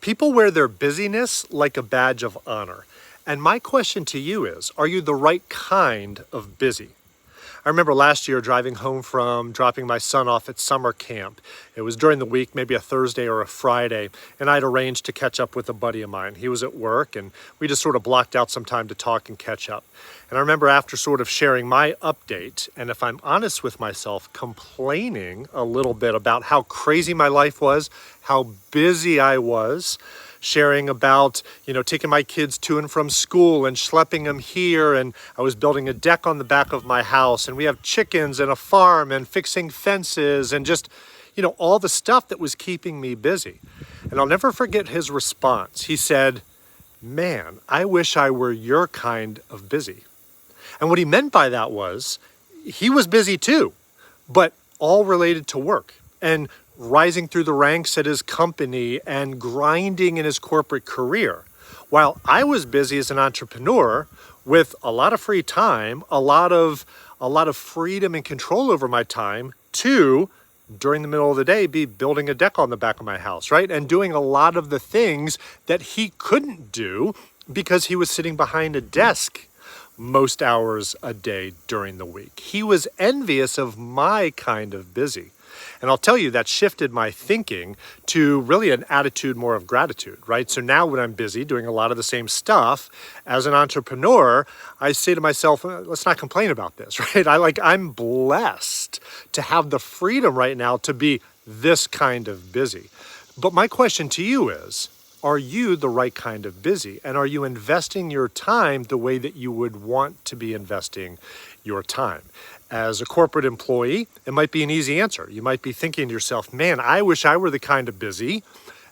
People wear their busyness like a badge of honor. And my question to you is, are you the right kind of busy? I remember last year driving home from dropping my son off at summer camp. It was during the week, maybe a Thursday or a Friday, and I'd arranged to catch up with a buddy of mine. He was at work, and we just sort of blocked out some time to talk and catch up. And I remember after sort of sharing my update, and if I'm honest with myself, complaining a little bit about how crazy my life was, how busy I was, sharing about, taking my kids to and from school and schlepping them here. And I was building a deck on the back of my house, and we have chickens and a farm and fixing fences and just, all the stuff that was keeping me busy. And I'll never forget his response. He said, "Man, I wish I were your kind of busy." And what he meant by that was he was busy too, but all related to work and rising through the ranks at his company and grinding in his corporate career. While I was busy as an entrepreneur with a lot of free time, a lot of freedom and control over my time to, during the middle of the day, be building a deck on the back of my house, right? And doing a lot of the things that he couldn't do because he was sitting behind a desk most hours a day during the week. He was envious of my kind of busy. And I'll tell you, that shifted my thinking to really an attitude more of gratitude, right? So now when I'm busy doing a lot of the same stuff as an entrepreneur, I say to myself, let's not complain about this, right? I'm blessed to have the freedom right now to be this kind of busy. But my question to you is, are you the right kind of busy? And are you investing your time the way that you would want to be investing your time? As a corporate employee, it might be an easy answer. You might be thinking to yourself, man, I wish I were the kind of busy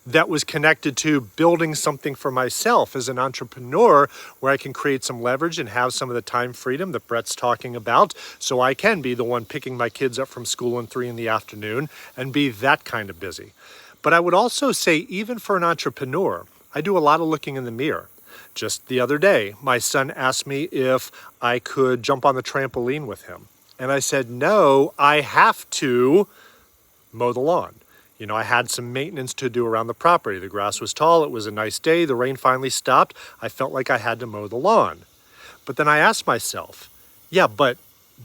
that was connected to building something for myself as an entrepreneur where I can create some leverage and have some of the time freedom that Brett's talking about, so I can be the one picking my kids up from school at 3 p.m. and be that kind of busy. But I would also say, even for an entrepreneur, I do a lot of looking in the mirror. Just the other day, my son asked me if I could jump on the trampoline with him. And I said, no, I have to mow the lawn. I had some maintenance to do around the property. The grass was tall. It was a nice day. The rain finally stopped. I felt like I had to mow the lawn. But then I asked myself, yeah, but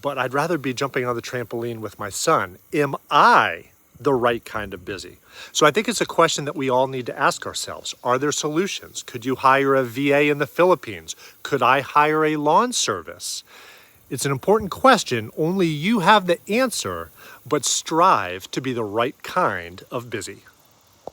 I'd rather be jumping on the trampoline with my son. Am I the right kind of busy? So I think it's a question that we all need to ask ourselves. Are there solutions? Could you hire a VA in the Philippines? Could I hire a lawn service? It's an important question. Only you have the answer, but strive to be the right kind of busy.